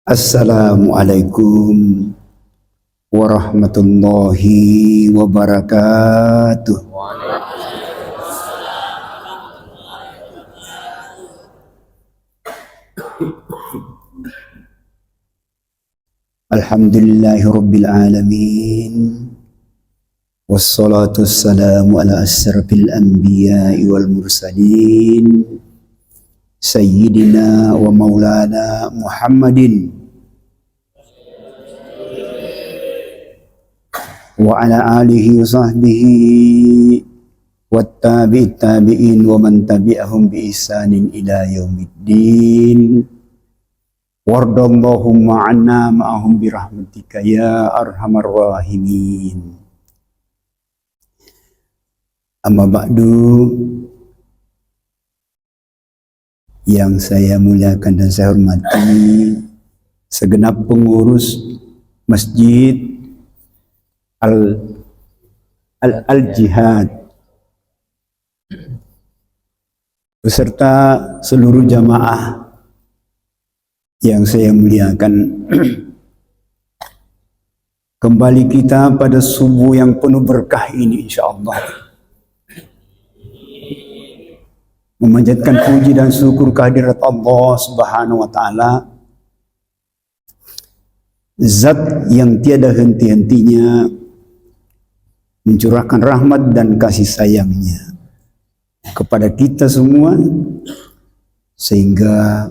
Assalamualaikum warahmatullahi wabarakatuh. Alhamdulillahi rabbil alamin. Wassalatu wassalamu ala asrafil anbiya'i wal mursalin Sayyidina wa maulana Muhammadin wa ala alihi wa sahbihi wattabi'it tabi'in wa man tabi'ahum bi ihsanin ila yaumiddin. Wardallahumma anna ma'ahum birahmatika ya arhamar rahimin. Amma ba'du, yang saya muliakan dan saya hormati segenap pengurus Masjid Al-Jihad beserta seluruh jamaah yang saya muliakan. Kembali kita pada subuh yang penuh berkah ini insyaallah, memanjatkan puji dan syukur kehadirat Allah Subhanahu wa taala, zat yang tiada henti-hentinya mencurahkan rahmat dan kasih sayangnya kepada kita semua, sehingga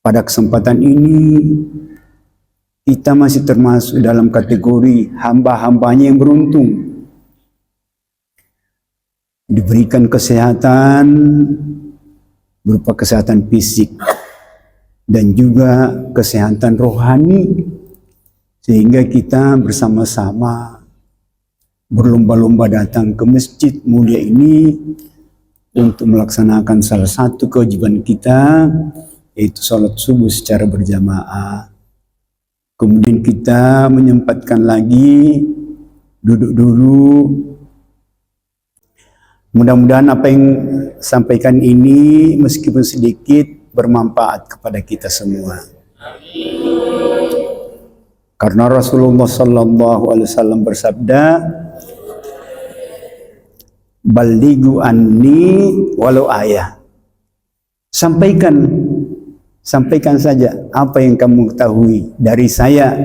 pada kesempatan ini kita masih termasuk dalam kategori hamba-hambanya yang beruntung, diberikan kesehatan berupa kesehatan fisik dan juga kesehatan rohani, sehingga kita bersama-sama berlomba-lomba datang ke masjid mulia ini untuk melaksanakan salah satu kewajiban kita, yaitu sholat subuh secara berjamaah. Kemudian kita menyempatkan lagi duduk dulu. Mudah-mudahan apa yang sampaikan ini meskipun sedikit bermanfaat kepada kita semua. Karena Rasulullah sallallahu alaihi wasallam bersabda, "Balighu anni walau ayah." Sampaikan saja apa yang kamu ketahui dari saya,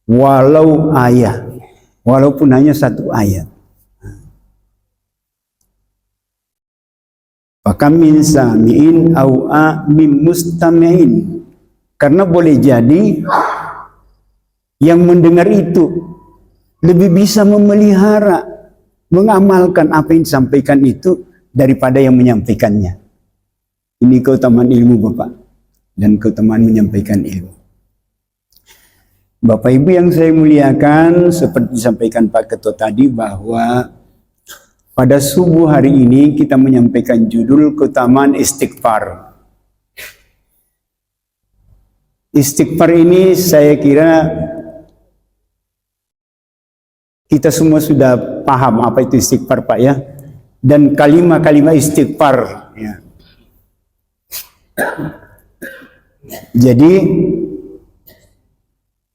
walau ayat, walaupun hanya satu ayat. Fakam min sami'in au min mustami'in. Karena boleh jadi yang mendengar itu lebih bisa memelihara, mengamalkan apa yang disampaikan itu daripada yang menyampaikannya. Ini keutamaan ilmu Bapak, dan keutamaan menyampaikan ilmu. Bapak Ibu yang saya muliakan, seperti disampaikan Pak Ketua tadi, bahwa pada subuh hari ini kita menyampaikan judul keutamaan istighfar. Istighfar ini saya kira kita semua sudah paham apa itu istighfar Pak ya, dan kalimat-kalimat istighfar ya. Jadi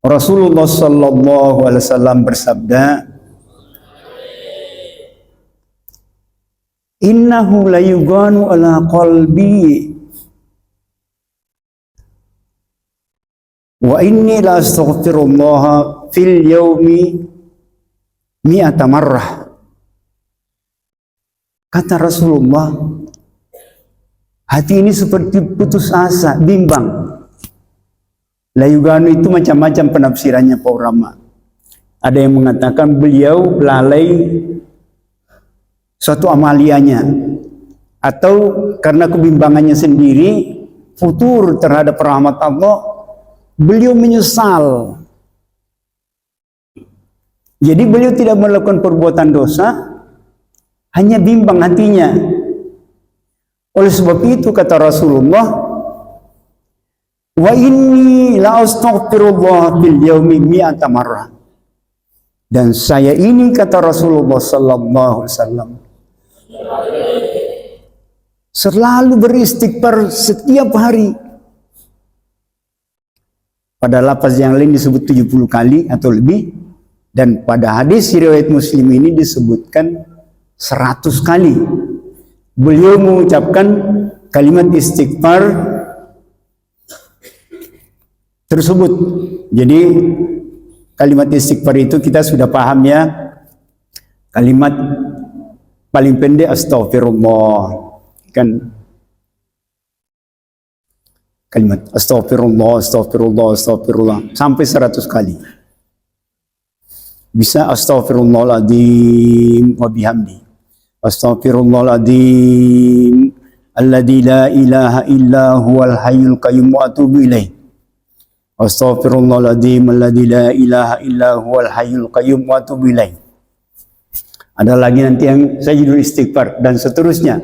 Rasulullah sallallahu alaihi wasallam bersabda, "Innahu la yuganu ala qalbi wa inni la astaghfirullah fil yaumi mi'ata marrah." Kata Rasulullah, hati ini seperti putus asa, bimbang. Layuganu itu macam-macam penafsirannya para ulama. Ada yang mengatakan beliau lalai suatu amaliannya, atau karena kebimbangannya sendiri, futur terhadap rahmat Allah, beliau menyesal. Jadi beliau tidak melakukan perbuatan dosa, hanya bimbang hatinya. Oleh sebab itu kata Rasulullah, wa inni la astaghfirullah bil yaumi mi'ata marrah. Dan saya ini, kata Rasulullah sallallahu alaihi wasallam, selalu beristighfar setiap hari. Pada lafaz yang lain disebut 70 kali atau lebih, dan pada hadis riwayat Muslim ini disebutkan 100 kali. Beliau mengucapkan kalimat istighfar tersebut. Jadi kalimat istighfar itu kita sudah paham ya. Kalimat paling pendek astagfirullah, kan? Kalimat astagfirullah, astagfirullah, astagfirullah sampai 100 kali. Bisa astaghfirullahaladzim wa bihamdi. Astaghfirullahaladzim alladzi la ilaha illa huwal hayyul qayyum wa atubu ilaih. Astaghfirullahaladzim alladzi la ilaha illa huwal hayyul qayyum wa atubu ilaih. Ada lagi nanti yang sajidul istighfar dan seterusnya.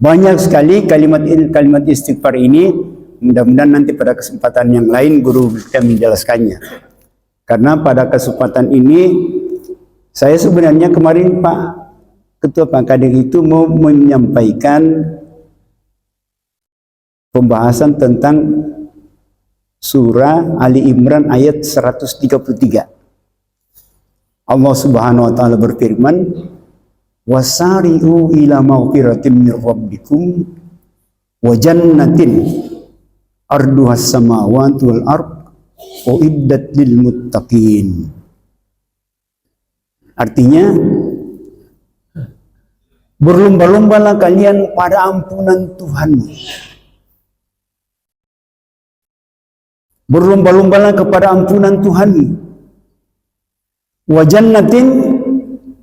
Banyak sekali kalimat istighfar ini. Mudah-mudahan nanti pada kesempatan yang lain guru bisa menjelaskannya. Karena pada kesempatan ini saya sebenarnya kemarin Pak Ketua Pakade itu mau menyampaikan pembahasan tentang surah Ali Imran ayat 133. Allah Subhanahu wa taala berfirman, "Wasari'u ila maghfiratin mir rabbikum wa jannatin arduhas samawati wal ard uiddat lil muttaqin." Artinya, berlomba-lombalah kalian pada ampunan Tuhanmu. Berlomba-lombalah kepada ampunan Tuhanmu. Wa jannatin,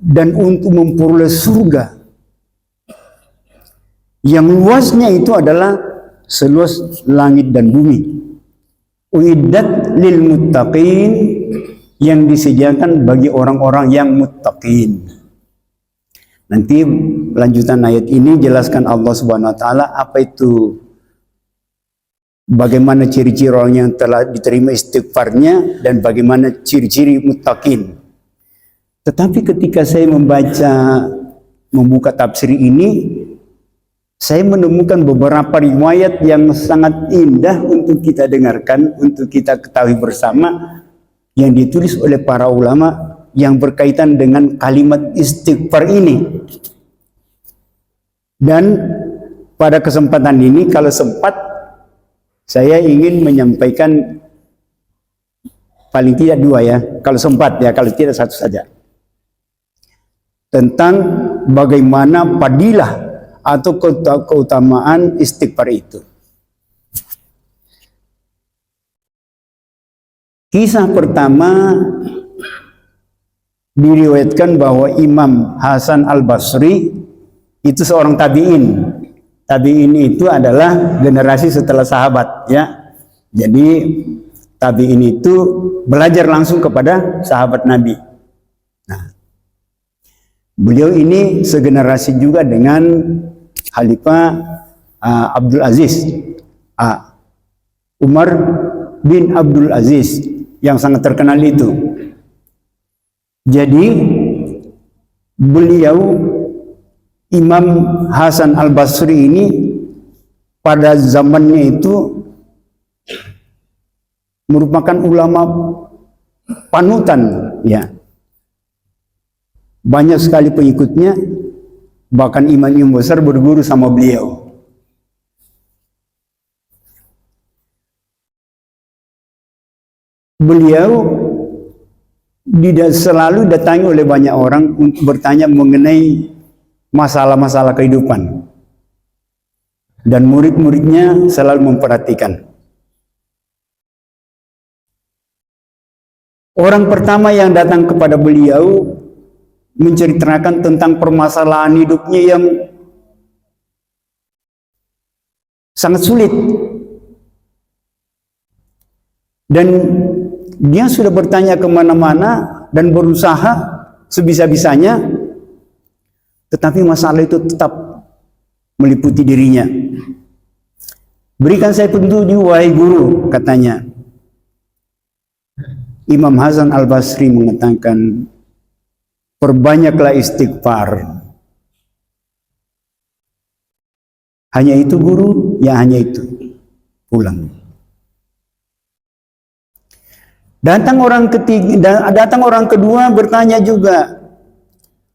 dan untuk memperoleh surga yang luasnya itu adalah seluas langit dan bumi. Uiddat lil muttaqin, yang disediakan bagi orang-orang yang muttaqin. Nanti lanjutan ayat ini jelaskan Allah Subhanahu wa taala apa itu, bagaimana ciri-ciri orang yang telah diterima istighfarnya dan bagaimana ciri-ciri muttaqin. Tetapi ketika saya membuka tafsir ini, saya menemukan beberapa riwayat yang sangat indah untuk kita dengarkan, untuk kita ketahui bersama, yang ditulis oleh para ulama yang berkaitan dengan kalimat istighfar ini. Dan pada kesempatan ini, kalau sempat, saya ingin menyampaikan paling tidak 2 ya, kalau sempat ya, kalau tidak 1 saja. Tentang bagaimana fadilah atau keutamaan istighfar itu. Kisah pertama diriwayatkan bahwa Imam Hasan Al-Basri itu seorang tabi'in. Tabi'in itu adalah generasi setelah sahabat ya. Jadi tabi'in itu belajar langsung kepada sahabat Nabi. Nah, beliau ini segenerasi juga dengan Khalifah Abdul Aziz, Umar bin Abdul Aziz yang sangat terkenal itu. Jadi beliau Imam Hasan Al-Basri ini pada zamannya itu merupakan ulama panutan ya. Banyak sekali pengikutnya, bahkan imam-imam besar berguru sama beliau. Beliau selalu datangi oleh banyak orang untuk bertanya mengenai masalah-masalah kehidupan. Dan murid-muridnya selalu memperhatikan. Orang pertama yang datang kepada beliau menceritakan tentang permasalahan hidupnya yang sangat sulit. Dan dia sudah bertanya kemana-mana dan berusaha sebisa-bisanya, tetapi masalah itu tetap meliputi dirinya. Berikan saya petunjuk wahai guru, katanya. Imam Hasan Al-Basri mengatakan, perbanyaklah istighfar. Hanya itu guru? Ya hanya itu. Pulang. Datang orang ketiga, datang orang kedua bertanya juga,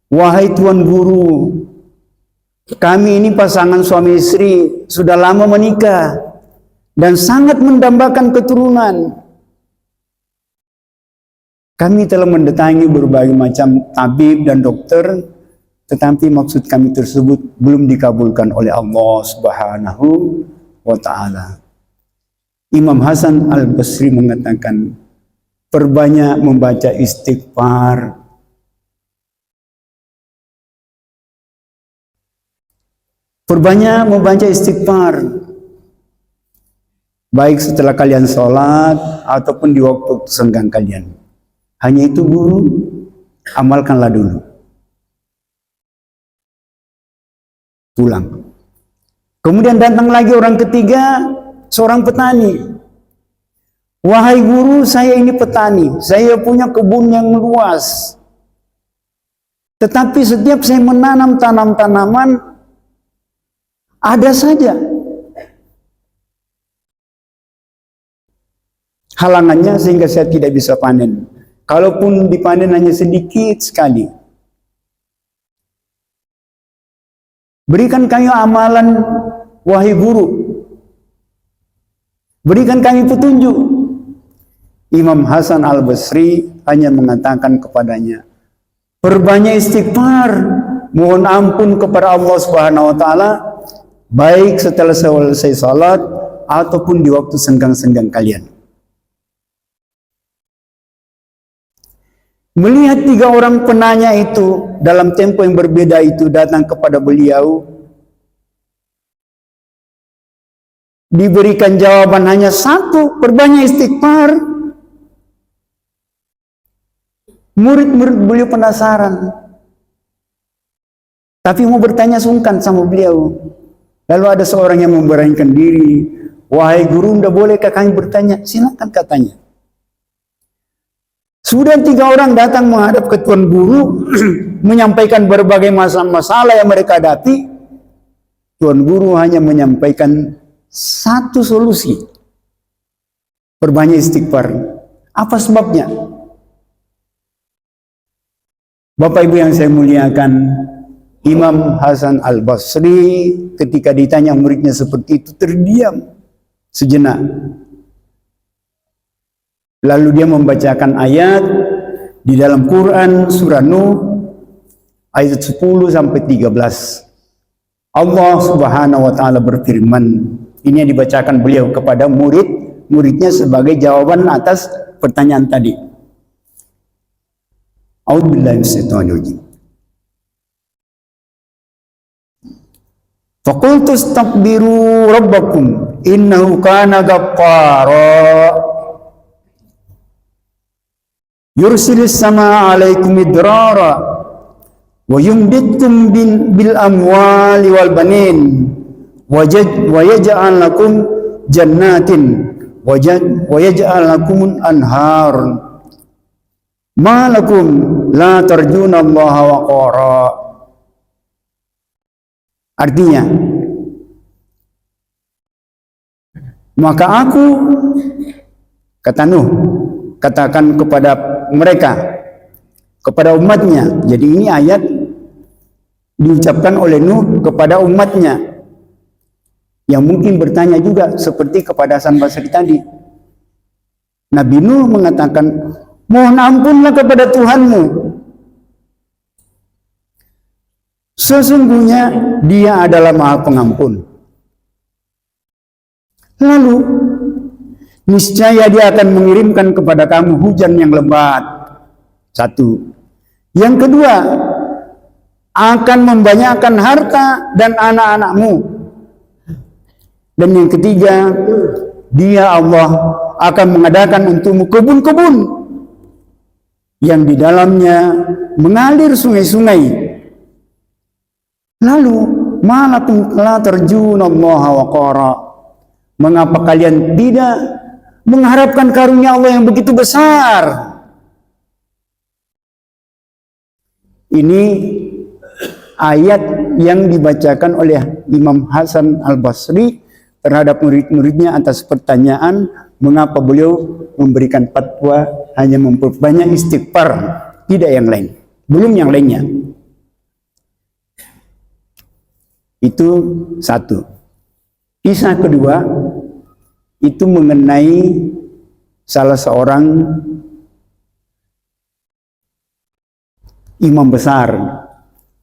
wahai Tuan Guru, kami ini pasangan suami istri sudah lama menikah dan sangat mendambakan keturunan. Kami telah mendatangi berbagai macam tabib dan dokter, tetapi maksud kami tersebut belum dikabulkan oleh Allah Subhanahu wa Ta'ala. Imam Hasan Al-Basri mengatakan, perbanyak membaca istighfar. Perbanyak membaca istighfar. Baik setelah kalian sholat ataupun di waktu senggang kalian. Hanya itu guru, amalkanlah dulu. Pulang. Kemudian datang lagi orang ketiga, seorang petani. Wahai guru, saya ini petani. Saya punya kebun yang luas. Tetapi setiap saya menanam tanaman, ada saja halangannya sehingga saya tidak bisa panen. Kalaupun dipanen hanya sedikit sekali. Berikan kami amalan, wahai guru. Berikan kami petunjuk. Imam Hasan Al-Basri hanya mengatakan kepadanya, perbanyak istighfar, mohon ampun kepada Allah Subhanahu wa Ta'ala, baik setelah selesai salat ataupun di waktu senggang-senggang kalian. Melihat tiga orang penanya itu dalam tempo yang berbeda itu datang kepada beliau, diberikan jawaban hanya satu, perbanyak istighfar. Murid-murid beliau penasaran, tapi mau bertanya sungkan sama beliau. Lalu ada seorang yang memberanikan diri, wahai guru, tidak bolehkah kami bertanya? Silakan katanya. Sudah tiga orang datang menghadap ke Tuan Guru, menyampaikan berbagai masalah yang mereka hadapi. Tuan Guru hanya menyampaikan satu solusi, perbanyak istighfar. Apa sebabnya? Bapak Ibu yang saya muliakan, Imam Hasan Al-Basri ketika ditanya muridnya seperti itu terdiam sejenak. Lalu dia membacakan ayat di dalam Quran surah Nuh ayat 10 sampai 13. Allah Subhanahu wa Ta'ala berfirman, ini yang dibacakan beliau kepada muridnya sebagai jawaban atas pertanyaan tadi. A'udzubillahi minasyaitonir rajim. Faqultu astaghfiru rabbakum innahu kana ghaffara yursilis samaa 'alaikum midrara wa yumditkum bil amwali wal banin wa yaj'al lakum jannatin wa yaj'al lakum anhar ma lakum la tarjuna Allah waqara. Artinya, maka aku, kata Nuh, katakan kepada mereka, kepada umatnya. Jadi ini ayat diucapkan oleh Nuh kepada umatnya, yang mungkin bertanya juga seperti kepada Hasan Basri tadi. Nabi Nuh mengatakan, mohon ampunlah kepada Tuhanmu. Sesungguhnya Dia adalah Maha Pengampun. Lalu niscaya Dia akan mengirimkan kepada kamu hujan yang lebat. Satu. Yang kedua, akan membanyakkan harta dan anak-anakmu. Dan yang ketiga, Dia Allah akan mengadakan untukmu kebun-kebun yang di dalamnya mengalir sungai-sungai. Lalu, malakum la tarjunallaha waqara. Mengapa kalian tidak mengharapkan karunia Allah yang begitu besar? Ini ayat yang dibacakan oleh Imam Hasan Al-Basri terhadap murid-muridnya atas pertanyaan mengapa beliau memberikan fatwa hanya memperbanyak istighfar, tidak yang lain, belum yang lainnya. Itu satu. Kisah kedua itu mengenai salah seorang imam besar,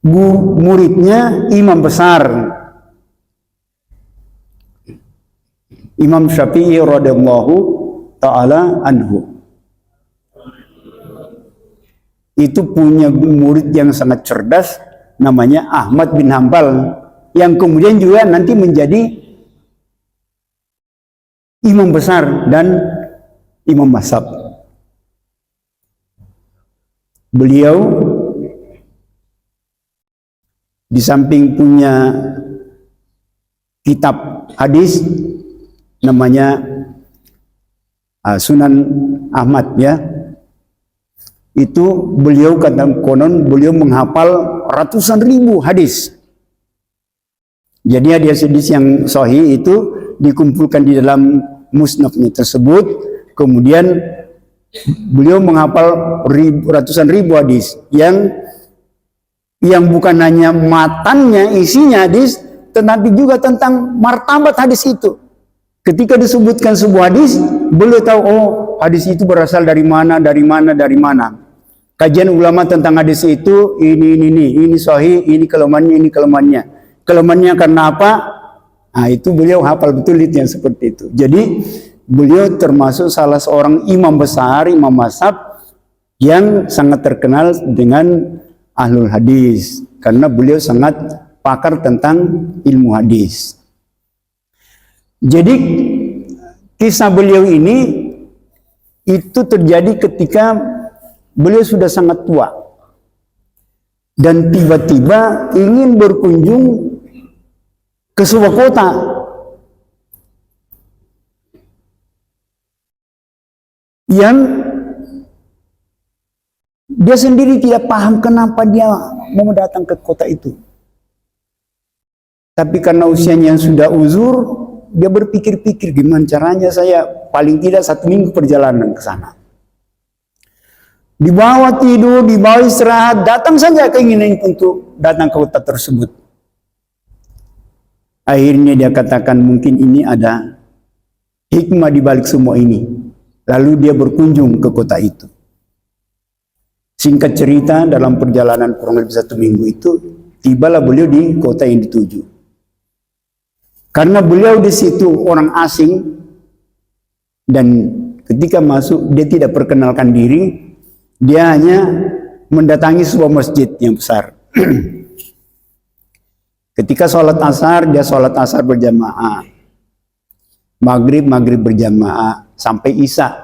muridnya imam besar, Imam Syafi'i radhiyallahu ta'ala anhu. Itu punya murid yang sangat cerdas, namanya Ahmad bin Hambal, yang kemudian juga nanti menjadi imam besar dan imam mazhab. Beliau di samping punya kitab hadis namanya Sunan Ahmad, ya, itu beliau kata konon beliau menghafal ratusan ribu hadis. Jadi hadis-hadis yang sahih itu dikumpulkan di dalam musnadnya tersebut. Kemudian beliau menghafal ratusan ribu hadis yang bukan hanya matannya, isinya hadis, tetapi juga tentang martabat hadis itu. Ketika disebutkan sebuah hadis, beliau tahu, oh hadis itu berasal dari mana, dari mana, dari mana. Kajian ulama tentang hadis itu ini sahih, ini kelemahannya. Kelemahannya karena apa? Nah, itu beliau hafal betul itu yang seperti itu. Jadi beliau termasuk salah seorang imam besar, imam mazhab yang sangat terkenal dengan ahlul hadis karena beliau sangat pakar tentang ilmu hadis. Jadi kisah beliau ini itu terjadi ketika beliau sudah sangat tua dan tiba-tiba ingin berkunjung ke sebuah kota. Yang dia sendiri tidak paham kenapa dia mau datang ke kota itu. Tapi karena usianya yang sudah uzur, dia berpikir-pikir gimana caranya saya paling tidak 1 minggu perjalanan ke sana. Dibawa tidur, dibawa istirahat, datang saja keinginan untuk datang ke kota tersebut. Akhirnya dia katakan mungkin ini ada hikmah di balik semua ini. Lalu dia berkunjung ke kota itu. Singkat cerita, dalam perjalanan kurang lebih 1 minggu itu, tibalah beliau di kota yang dituju. Karena beliau di situ orang asing, dan ketika masuk dia tidak perkenalkan diri, dia hanya mendatangi sebuah masjid yang besar. Ketika sholat asar, dia sholat asar berjamaah. Maghrib berjamaah sampai isya.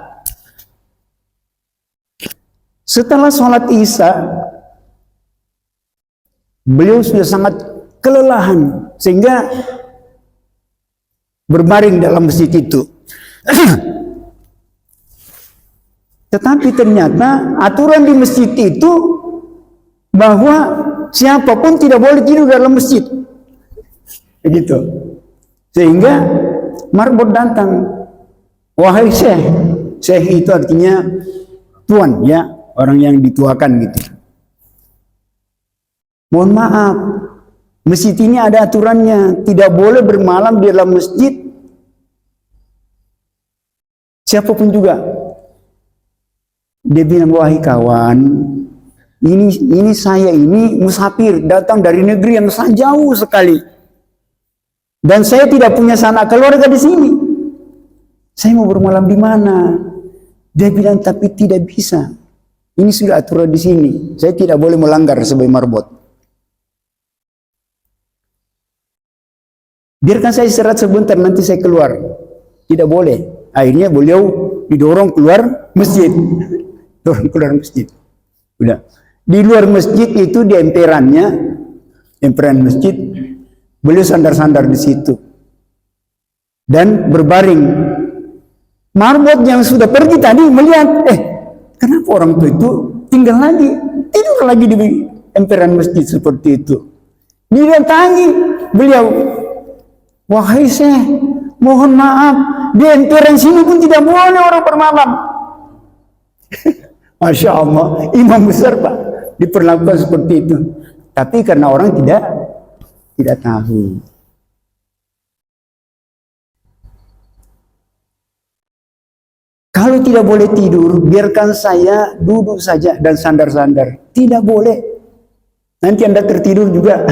Setelah sholat isya, beliau sudah sangat kelelahan sehingga berbaring dalam masjid itu. Tetapi ternyata aturan di masjid itu bahwa siapapun tidak boleh tidur dalam masjid. Begitu. Sehingga marbot datang, wahai syekh. Syekh itu artinya tuan, ya, orang yang dituakan gitu. Mohon maaf, masjid ini ada aturannya, tidak boleh bermalam di dalam masjid. Siapapun juga. Dia bilang, wahai kawan, ini saya ini musafir, datang dari negeri yang sangat jauh sekali. Dan saya tidak punya sanak keluarga di sini. Saya mau bermalam di mana? Dia bilang, tapi tidak bisa. Ini sudah aturan di sini. Saya tidak boleh melanggar sebagai marbot. Biarkan saya istirahat sebentar, nanti saya keluar. Tidak boleh. Akhirnya beliau didorong keluar masjid. Dorong keluar masjid. Udah. Di luar masjid itu di emperan masjid, beliau sandar-sandar di situ dan berbaring. Marbot yang sudah pergi tadi melihat, kenapa orang tua itu tinggal lagi, tidur lagi emperan masjid seperti itu. Didatangi beliau, wahai Syekh, mohon maaf, di emperan sini pun tidak boleh orang bermalam. Masya Allah, imam besar Pak, diperlakukan seperti itu. Tapi karena orang tidak tahu. Kalau tidak boleh tidur, biarkan saya duduk saja dan sandar-sandar. Tidak boleh. Nanti Anda tertidur juga.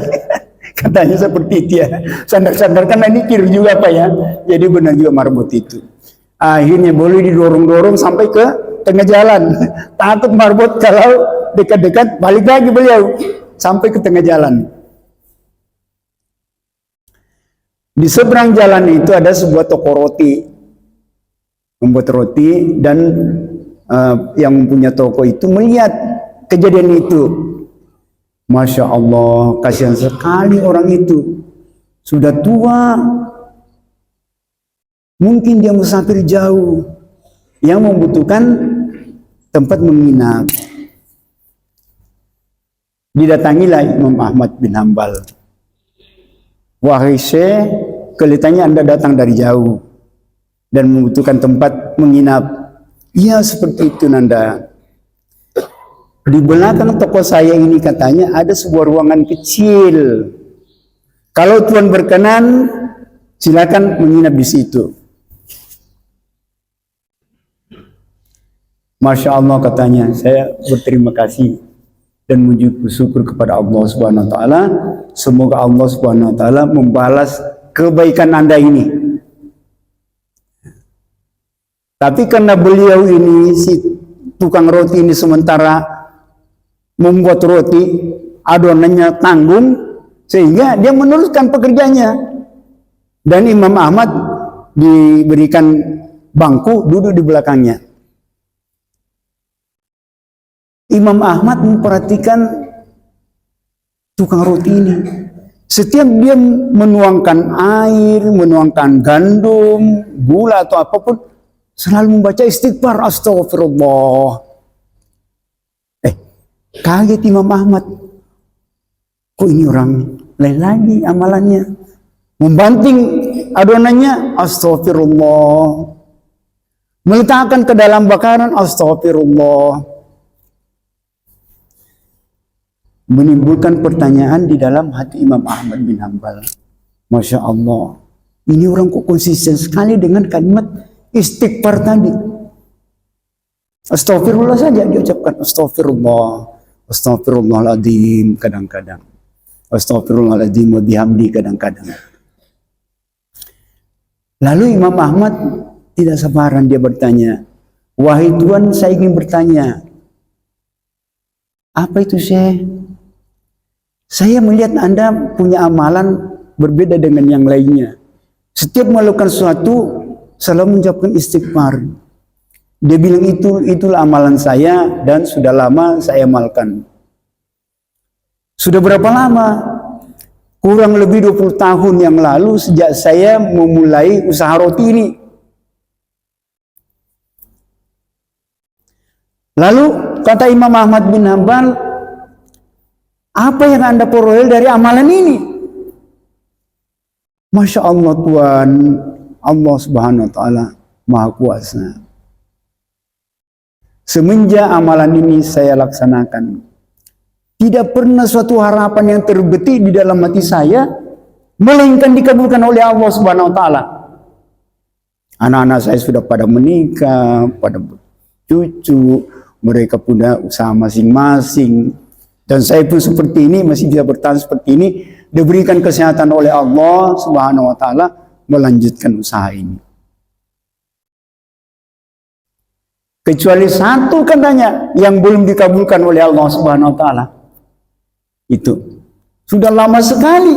Katanya seperti itu ya. Sandar-sandar, karena ini tidur juga Pak ya. Jadi benar juga marbot itu. Akhirnya boleh didorong-dorong sampai ke tengah jalan. Takut marbot kalau dekat-dekat, balik lagi beliau. Sampai ke tengah jalan. Di seberang jalan itu ada sebuah toko roti. Membuat roti, dan yang punya toko itu melihat kejadian itu. Masya Allah, kasihan sekali orang itu. Sudah tua, mungkin dia musafir jauh, yang membutuhkan tempat menginap. Didatangilah Imam Ahmad bin Hanbal. Wahai Syekh, kelihatannya Anda datang dari jauh dan membutuhkan tempat menginap. Iya, seperti itu Nanda. Di belakang toko saya ini katanya ada sebuah ruangan kecil. Kalau Tuhan berkenan, silakan menginap di situ. Masya Allah katanya, saya berterima kasih dan mengucap syukur kepada Allah Subhanahu Wa Taala. Semoga Allah Subhanahu Wa Taala membalas kebaikan Anda ini. Tapi karena beliau ini, si tukang roti ini sementara membuat roti, adonannya tanggung, sehingga dia meneruskan pekerjaannya. Dan Imam Ahmad diberikan bangku duduk di belakangnya. Imam Ahmad memperhatikan tukang roti ini. Setiap dia menuangkan air, menuangkan gandum, gula atau apapun, selalu membaca istighfar, astagfirullah. Kaget Imam Ahmad. Kok ini orang lain lagi amalannya? Membanting adonannya, astagfirullah. Meletakkan ke dalam bakaran, astagfirullah. Menimbulkan pertanyaan di dalam hati Imam Ahmad bin Hanbal. Masya Allah. Ini orang kok konsisten sekali dengan kalimat istighfar tadi. Astagfirullah saja diucapkan, astagfirullah, astagfirullahaladzim kadang-kadang, astagfirullahaladzim wa bihamdi kadang-kadang. Lalu Imam Ahmad tidak sabaran, dia bertanya, wahai Tuhan, saya ingin bertanya. Apa itu Syekh? Saya melihat Anda punya amalan berbeda dengan yang lainnya. Setiap melakukan sesuatu selalu mengucapkan istighfar. Dia bilang itulah amalan saya dan sudah lama saya amalkan. Sudah berapa lama? Kurang lebih 20 tahun yang lalu sejak saya memulai usaha roti ini. Lalu kata Imam Ahmad bin Hanbal, apa yang Anda peroleh dari amalan ini? Masya Allah Tuhan, Allah Subhanahu Wa Taala Maha Kuasa. Semenjak amalan ini saya laksanakan, tidak pernah suatu harapan yang terbetik di dalam hati saya melainkan dikabulkan oleh Allah Subhanahu Wa Taala. Anak-anak saya sudah pada menikah, pada cucu, mereka punya usaha masing-masing, dan saya pun seperti ini, masih bisa bertahan seperti ini, diberikan kesehatan oleh Allah Subhanahu Wa Taala melanjutkan usaha ini. Kecuali satu katanya yang belum dikabulkan oleh Allah Subhanahu Wa Taala. Itu sudah lama sekali.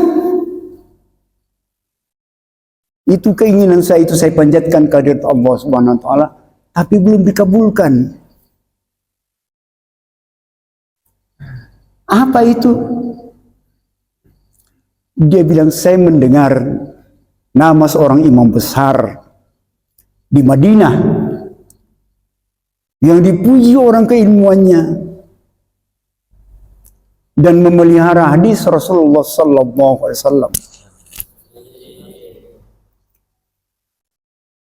Itu keinginan saya, itu saya panjatkan kehadirat Allah Subhanahu Wa Taala, tapi belum dikabulkan. Apa itu? Dia bilang, saya mendengar nama seorang imam besar di Madinah yang dipuji orang keilmuannya. dan memelihara hadis Rasulullah sallallahu alaihi wasallam.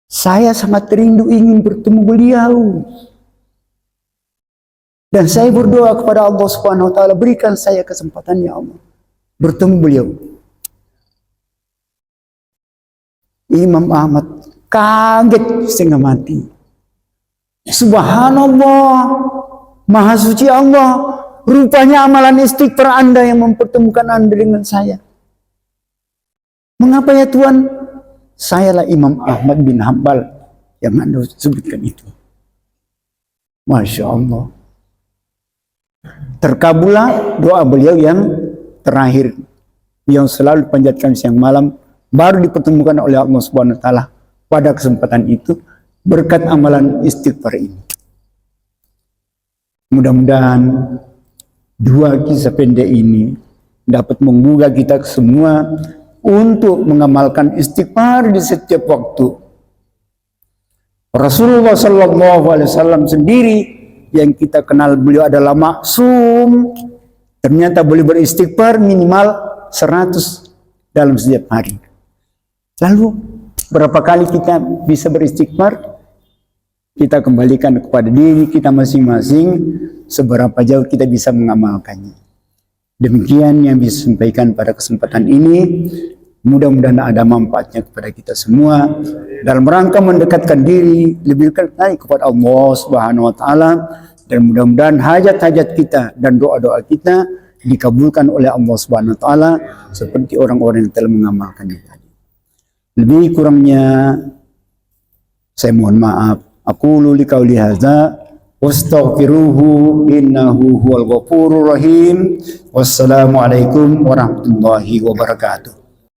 Saya sangat rindu ingin bertemu beliau. Dan saya berdoa kepada Allah Subhanahu wa taala, berikan saya kesempatan ya Allah bertemu beliau. Imam Ahmad kaget setengah mati. Subhanallah, Maha suci Allah. Rupanya amalan istighfar Anda yang mempertemukan Anda dengan saya. Mengapa ya Tuhan? Sayalah Imam Ahmad bin Hanbal yang Anda sebutkan itu. Masya Allah. Terkabulah doa beliau yang terakhir, yang selalu dipanjatkan siang malam, baru dipertemukan oleh Allah Subhanahu wa taala pada kesempatan itu berkat amalan istighfar ini. Mudah-mudahan dua kisah pendek ini dapat menggugah kita semua untuk mengamalkan istighfar di setiap waktu. Rasulullah sallallahu alaihi wasallam sendiri yang kita kenal beliau adalah maksum, ternyata boleh beristighfar minimal 100 dalam setiap hari. Lalu berapa kali kita bisa beristighfar? Kita kembalikan kepada diri kita masing-masing, seberapa jauh kita bisa mengamalkannya. Demikian yang bisa sampaikan pada kesempatan ini. Mudah-mudahan ada manfaatnya kepada kita semua dalam rangka mendekatkan diri lebih dekat kepada Allah Subhanahu wa taala, dan mudah-mudahan hajat-hajat kita dan doa-doa kita dikabulkan oleh Allah Subhanahu wa taala seperti orang-orang yang telah mengamalkannya tadi. Lebih kurangnya saya mohon maaf. Aqulu liqauli hadza wastaghfiruhu innahu huwal ghafurur rahim. Wassalamualaikum warahmatullahi wabarakatuh.